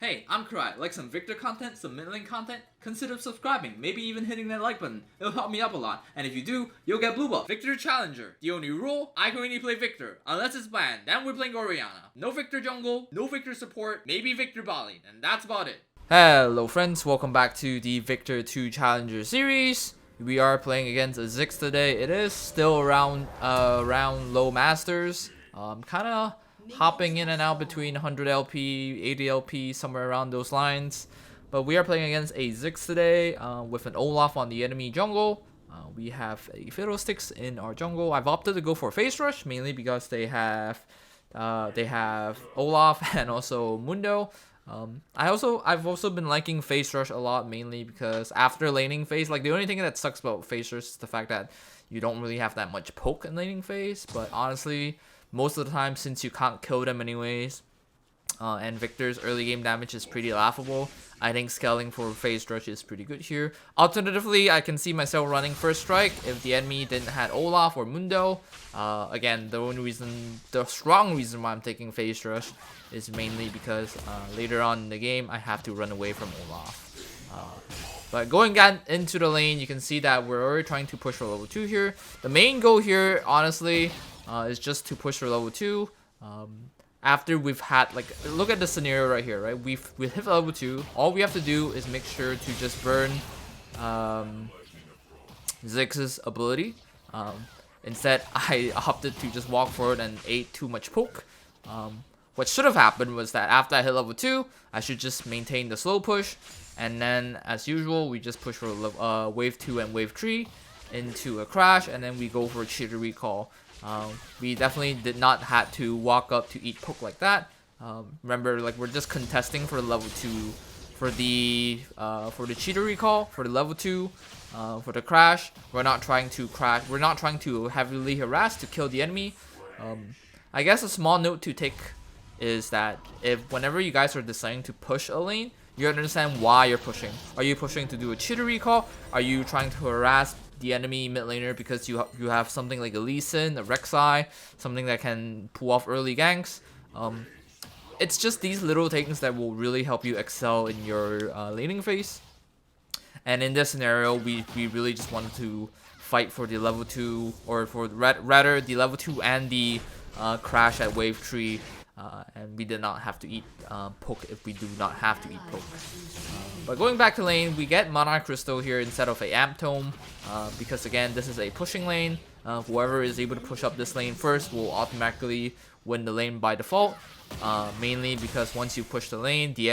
Hey, I'm Karai. Like some Viktor content, some mid-lane content? Consider subscribing, maybe even hitting that like button. It'll help me up a lot. And if you do, you'll get blue buff. Viktor Challenger. The only rule, I can only play Viktor. Unless it's banned, then we're playing Orianna. No Viktor jungle, no Viktor support, maybe Viktor Bali. And that's about it. Hello friends, welcome back to the Viktor 2 Challenger series. We are playing against a ZIGGS today. It is still around low masters. Kinda hopping in and out between 100 LP, 80 LP, somewhere around those lines. But we are playing against a ZIGGS today with an Olaf on the enemy jungle. We have a Fiddlesticks in our jungle. I've opted to go for Face Rush mainly because they have Olaf and also Mundo. I've also been liking Face Rush a lot, mainly because after laning phase, like the only thing that sucks about Face Rush is the fact that you don't really have that much poke in laning phase. But honestly, most of the time, since you can't kill them anyways, and Viktor's early game damage is pretty laughable, I think scaling for Phase Rush is pretty good here. Alternatively, I can see myself running First Strike if the enemy didn't have Olaf or Mundo. Again, the strong reason why I'm taking Phase Rush is mainly because later on in the game, I have to run away from Olaf. But going into the lane, you can see that we're already trying to push for level 2 here. The main goal here, honestly, is just to push for level 2. After we've had, like, look at the scenario right here, right? We've hit level 2. All we have to do is make sure to just burn ZIGGS' ability. Instead, I opted to just walk forward and ate too much poke. What should have happened was that after I hit level 2, I should just maintain the slow push. And then, as usual, we just push for wave 2 and wave 3 into a crash, and then we go for a cheater recall. We definitely did not have to walk up to eat poke like that. Remember, like, we're just contesting for level 2 for the cheater recall, for the level 2, for the crash. We're not trying to crash. We're not trying to heavily harass to kill the enemy. I guess a small note to take is that whenever you guys are deciding to push a lane, you understand why you're pushing. Are you pushing to do a cheater recall? Are you trying to harass the enemy mid laner because you have something like a Lee Sin, a Rek'Sai, something that can pull off early ganks? It's just these little things that will really help you excel in your laning phase. And in this scenario, we really just wanted to fight for the level 2, or for rather the level 2 and the crash at wave 3. And we did not have to eat poke if we do not have to eat poke. But going back to lane, we get Monarch Crystal here instead of a Amp Tome, because again, this is a pushing lane. Whoever is able to push up this lane first will automatically win the lane by default. Mainly because once you push the lane, the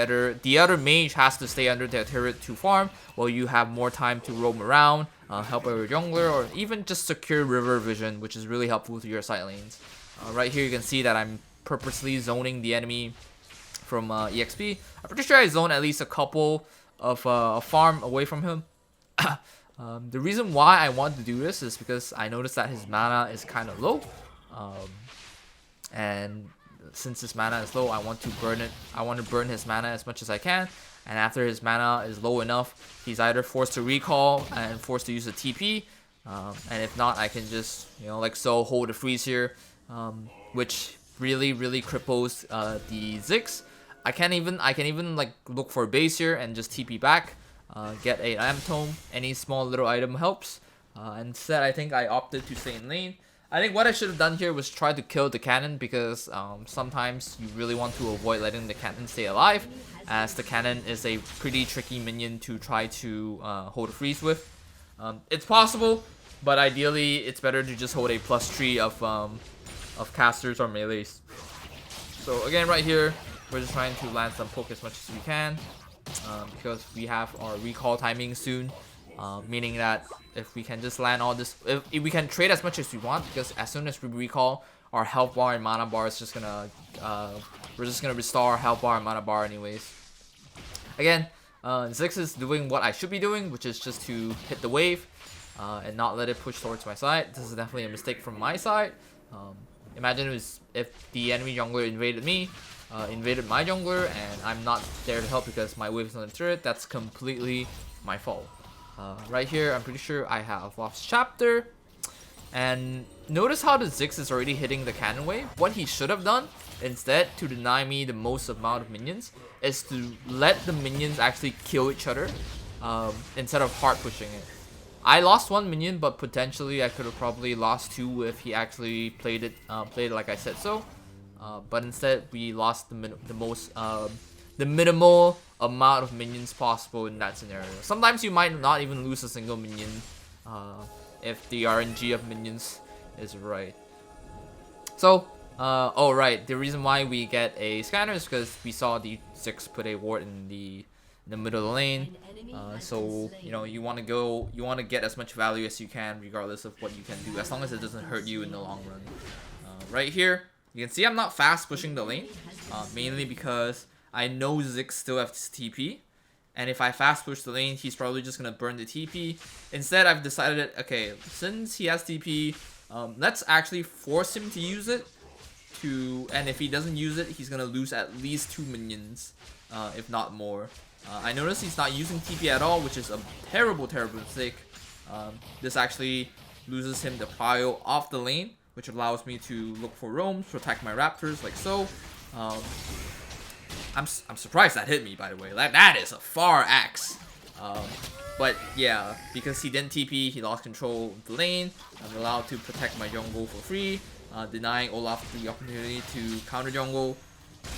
other mage has to stay under their turret to farm, while you have more time to roam around, help out your jungler, or even just secure river vision, which is really helpful to your side lanes. Right here, you can see that I'm purposely zoning the enemy from EXP. I'm pretty sure I zoned at least a couple of a farm away from him. The reason why I want to do this is because I noticed that his mana is kind of low, and since his mana is low, I want to burn it. I want to burn his mana as much as I can. And after his mana is low enough, he's either forced to recall and forced to use a TP, and if not, I can just, like so, hold a freeze here, which really cripples the ZIGGS. I can even like look for a base here and just TP back, get a Amp Tome. Any small little item helps. Instead, I think I opted to stay in lane. I think what I should have done here was try to kill the cannon, because sometimes you really want to avoid letting the cannon stay alive, as the cannon is a pretty tricky minion to try to hold a freeze with. It's possible, but ideally it's better to just hold a +3 of casters or melees. So again, right here, we're just trying to land some poke as much as we can, because we have our recall timing soon, meaning that if we can just land all this, if we can trade as much as we want, because as soon as we recall, our health bar and mana bar is just gonna we're just gonna restore our health bar and mana bar anyways. Again, ZIGGS is doing what I should be doing, which is just to hit the wave and not let it push towards my side. This is definitely a mistake from my side. Imagine if the enemy jungler invaded me, invaded my jungler, and I'm not there to help because my wave is on the turret. That's completely my fault. Right here, I'm pretty sure I have lost chapter, And notice how the ZIGGS is already hitting the cannon wave. What he should have done, instead, to deny me the most amount of minions, is to let the minions actually kill each other instead of hard pushing it. I lost 1 minion, but potentially I could have probably lost 2 if he actually played it like I said so. But instead, we lost the minimal amount of minions possible in that scenario. Sometimes you might not even lose a single minion if the RNG of minions is right. So, oh right, the reason why we get a scanner is because we saw the ZIGGS put a ward in the middle of the lane. So you know, you want to get as much value as you can, regardless of what you can do, as long as it doesn't hurt you in the long run. Right here, you can see I'm not fast pushing the lane, mainly because I know ZIGGS still has TP, and if I fast push the lane, he's probably just gonna burn the TP. Instead, I've decided, okay, since he has TP, let's actually force him to use it. And if he doesn't use it, he's gonna lose at least 2 minions, if not more. I noticed he's not using TP at all, which is a terrible mistake. This actually loses him the prio off the lane, which allows me to look for roams, protect my raptors like so. I'm surprised that hit me, by the way. That is a far axe. But yeah, because he didn't TP, he lost control of the lane. I'm allowed to protect my jungle for free, denying Olaf the opportunity to counter jungle,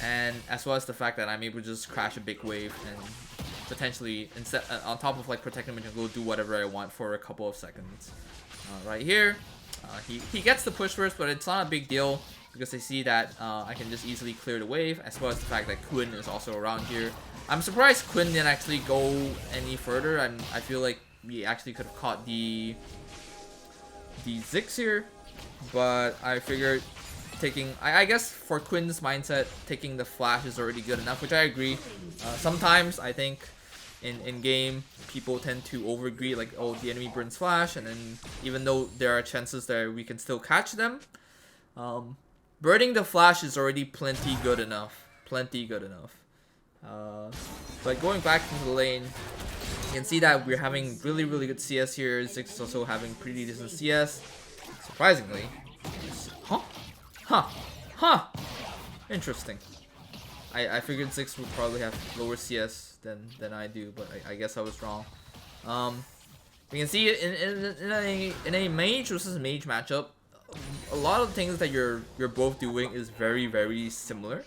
and as well as the fact that I'm able to just crash a big wave and potentially, instead on top of like protecting my jungle, do whatever I want for a couple of seconds. Right here, he gets the push first, but it's not a big deal because I see that I can just easily clear the wave, as well as the fact that Quinn is also around here. I'm surprised Quinn didn't actually go any further, and I feel like we actually could have caught the ZIGGS here, but I figured taking, I guess for Quinn's mindset, taking the flash is already good enough, which I agree. Sometimes I think in game people tend to overgreed, like, oh, the enemy burns flash, and then even though there are chances that we can still catch them, burning the flash is already plenty good enough. But going back into the lane, you can see that we're having really good CS here. ZIGGS is also having pretty decent CS, surprisingly. Interesting. I figured ZIGGS would probably have lower CS than I do, but I guess I was wrong. We can see in a mage versus mage matchup, a lot of things that you're both doing is very similar.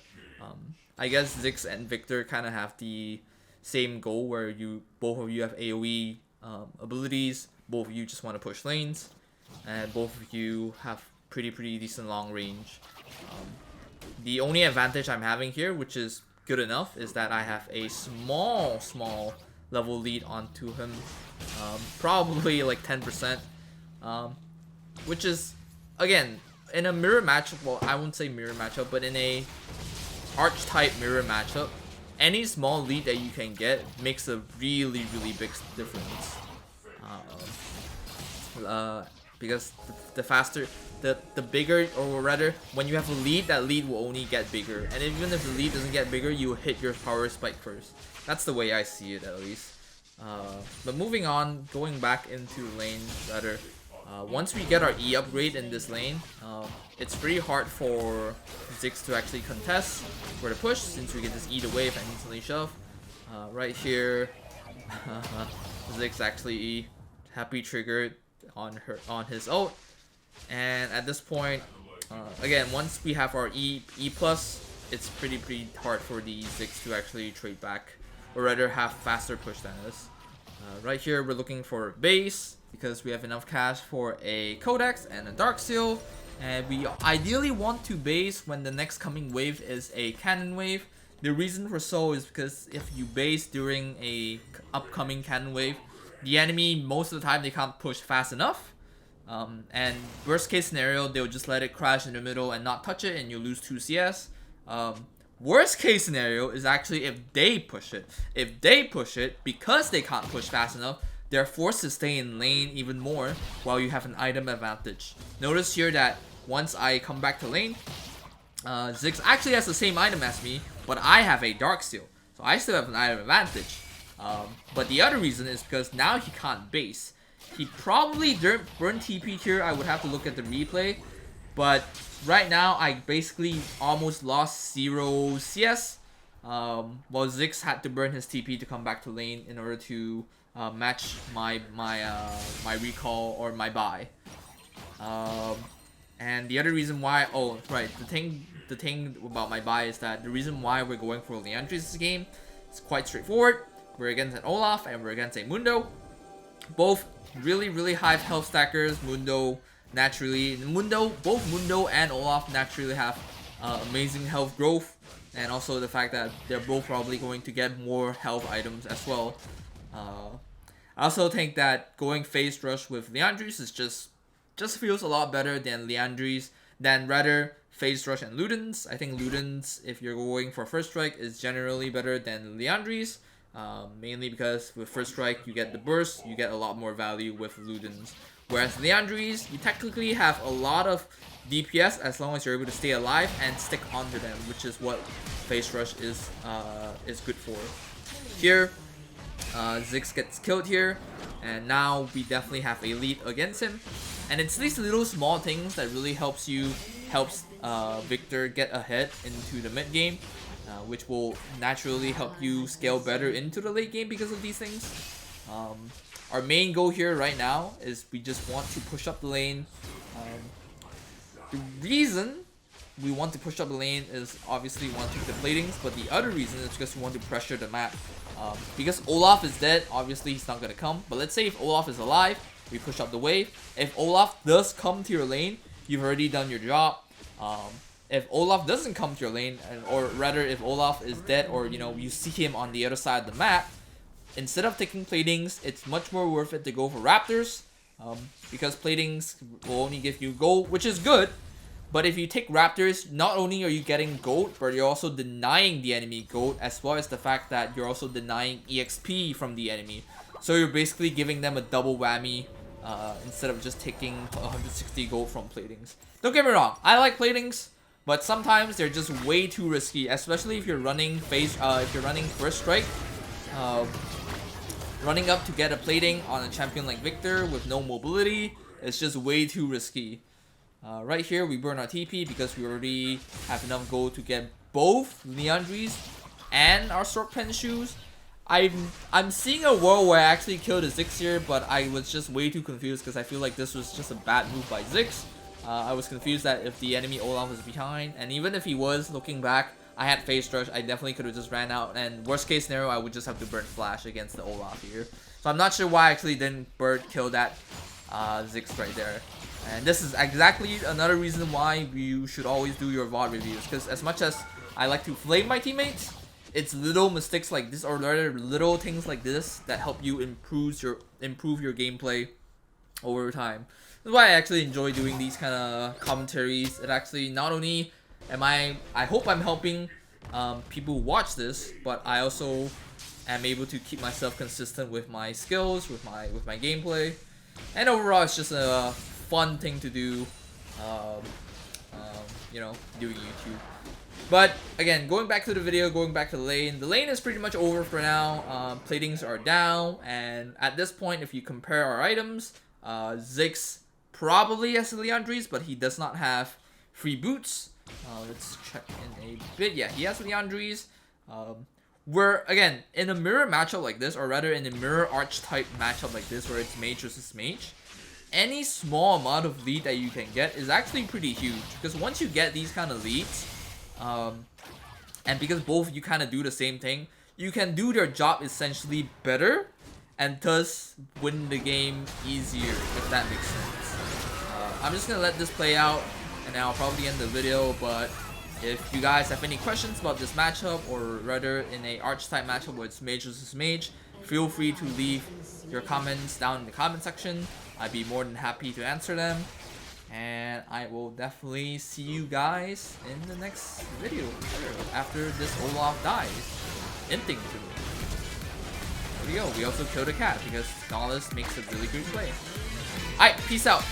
I guess ZIGGS and Viktor kind of have the same goal, where both of you have AoE abilities, both of you just want to push lanes, and both of you have pretty decent long range. The only advantage I'm having here, which is good enough, is that I have a small level lead onto him, probably like 10%, which is, again, in a mirror matchup, well, I won't say mirror matchup, but in a archetype mirror matchup, any small lead that you can get makes a really big difference. Because the faster, the bigger, or rather, when you have a lead, that lead will only get bigger. And even if the lead doesn't get bigger, you will hit your power spike first. That's the way I see it, at least. But moving on, going back into lane, rather, once we get our E upgrade in this lane, it's pretty hard for ZIGGS to actually contest for the push, since we can just E the wave and instantly shove. Right here, ZIGGS actually happy triggered on his ult, and at this point, again, once we have our E plus, it's pretty hard for the ZIGGS to actually trade back, or rather have faster push than us. Right here, we're looking for base because we have enough cash for a Codex and a Dark Seal, and we ideally want to base when the next coming wave is a cannon wave. The reason for so is because if you base during a upcoming cannon wave, the enemy, most of the time, they can't push fast enough, and worst case scenario, they'll just let it crash in the middle and not touch it, and you lose 2 CS. Worst case scenario is actually if they push it. If they push it, because they can't push fast enough, they're forced to stay in lane even more while you have an item advantage. Notice here that once I come back to lane, ZIGGS actually has the same item as me, but I have a Dark Seal, so I still have an item advantage. But the other reason is because now he can't base. He probably didn't burn TP here. I would have to look at the replay. But right now, I basically almost lost 0 CS. Well, ZIGGS had to burn his TP to come back to lane in order to match my recall or my buy. And the other reason why, oh right, the thing about my buy is that the reason why we're going for Leandris this game is quite straightforward. We're against an Olaf and we're against a Mundo. Both really high health stackers. Both Mundo and Olaf naturally have amazing health growth, and also the fact that they're both probably going to get more health items as well. I also think that going phase rush with Leandris is just feels a lot better than rather phase rush and Ludens. I think Ludens, if you're going for first strike, is generally better than Leandris. Mainly because with first strike you get the burst, you get a lot more value with Ludens. Whereas Leandris, you technically have a lot of DPS as long as you're able to stay alive and stick onto them, which is what phase rush is good for. Here, ZIGGS gets killed here, and now we definitely have a lead against him. And it's these little small things that really helps Viktor get ahead into the mid game, which will naturally help you scale better into the late game because of these things. Our main goal here right now is we just want to push up the lane. The reason we want to push up the lane is obviously we want to take the platings, but the other reason is because we want to pressure the map. Because Olaf is dead, obviously he's not going to come. But let's say if Olaf is alive, we push up the wave. If Olaf does come to your lane, you've already done your job. If Olaf doesn't come to your lane, or rather if Olaf is dead, or you see him on the other side of the map, instead of taking platings, it's much more worth it to go for Raptors, because platings will only give you gold, which is good. But if you take Raptors, not only are you getting gold, but you're also denying the enemy gold, as well as the fact that you're also denying EXP from the enemy. So you're basically giving them a double whammy instead of just taking 160 gold from platings. Don't get me wrong, I like platings, but sometimes they're just way too risky, especially if you're running first strike. Running up to get a plating on a champion like Viktor with no mobility is just way too risky. Right here, we burn our TP because we already have enough gold to get both Leandris and our Sword Pen shoes. I'm seeing a world where I actually killed a ZIGGS here, but I was just way too confused because I feel like this was just a bad move by ZIGGS. I was confused that if the enemy Olaf was behind, and even if he was, looking back, I had phase rush, I definitely could have just ran out, and worst case scenario, I would just have to burn flash against the Olaf here. So I'm not sure why I actually didn't kill that ZIGGS right there. And this is exactly another reason why you should always do your VOD reviews, because as much as I like to flame my teammates, it's little mistakes like this, or rather little things like this, that help you improve your gameplay over time. That's why I actually enjoy doing these kind of commentaries. It actually not only I hope I'm helping people watch this, but I also am able to keep myself consistent with my skills, with my gameplay, and overall it's just a fun thing to do, doing YouTube. But again, going back to the video, going back to the lane is pretty much over for now. Platings are down, and at this point, if you compare our items, ZIGGS probably has Leandris, but he does not have free boots. Let's check in a bit. Yeah, he has Leandris. We're, again, in a mirror matchup like this, or rather in a mirror archetype matchup like this, where it's mage versus mage, any small amount of lead that you can get is actually pretty huge. Because once you get these kind of leads, and because both of you kind of do the same thing, you can do their job essentially better, and thus win the game easier, if that makes sense. I'm just gonna let this play out, and I'll probably end the video. But if you guys have any questions about this matchup, or rather in a archetype matchup where it's mage versus mage, feel free to leave your comments down in the comment section. I'd be more than happy to answer them. And I will definitely see you guys in the next video after this Olaf dies. Inting to me. There we go. We also killed a cat because Nollis makes a really good play. Alright, peace out.